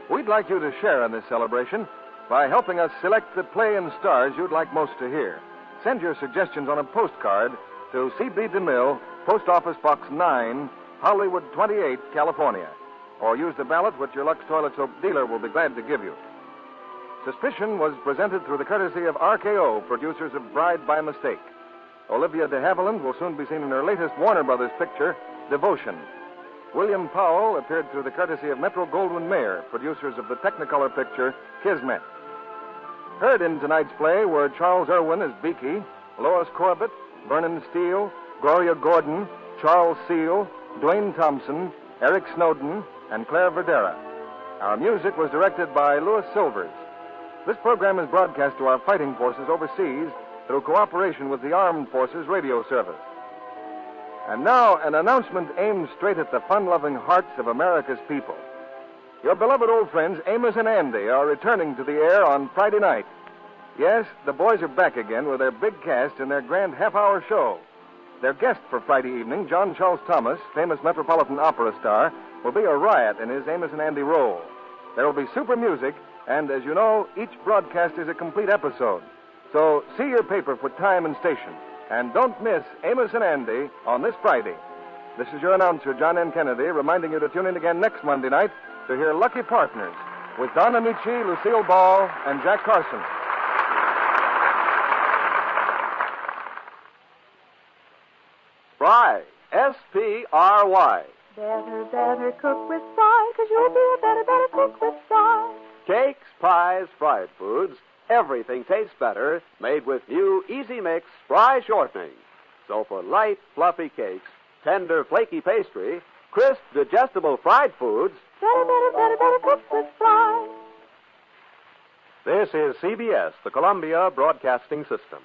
We'd like you to share in this celebration by helping us select the play and stars you'd like most to hear. Send your suggestions on a postcard to C.B. DeMille, Post Office Box 9, Hollywood 28, California. Or use the ballot which your Lux Toilet Soap dealer will be glad to give you. Suspicion was presented through the courtesy of RKO, producers of Bride by Mistake. Olivia DeHaviland will soon be seen in her latest Warner Brothers picture, Devotion. William Powell appeared through the courtesy of Metro-Goldwyn-Mayer, producers of the Technicolor picture, Kismet. Heard in tonight's play were Charles Irwin as Beaky, Lois Corbett, Vernon Steele, Gloria Gordon, Charles Seal, Dwayne Thompson, Eric Snowden, and Claire Verdera. Our music was directed by Louis Silvers. This program is broadcast to our fighting forces overseas through cooperation with the Armed Forces Radio Service. And now, an announcement aimed straight at the fun-loving hearts of America's people. Your beloved old friends Amos and Andy are returning to the air on Friday night. Yes, the boys are back again with their big cast and their grand half-hour show. Their guest for Friday evening, John Charles Thomas, famous Metropolitan Opera star, will be a riot in his Amos and Andy role. There will be super music, and as you know, each broadcast is a complete episode. So see your paper for time and station. And don't miss Amos and Andy on this Friday. This is your announcer, John N. Kennedy, reminding you to tune in again next Monday night to hear Lucky Partners with Donna Michi, Lucille Ball, and Jack Carson. Spry, S-P-R-Y. Better cook with Fry, 'cause you'll be a better cook with Fry. Cakes, pies, fried foods, everything tastes better made with new Easy Mix Fry shortening. So for light, fluffy cakes, tender, flaky pastry, crisp, digestible fried foods, Better cook with Fry. this is CBS, the Columbia Broadcasting System.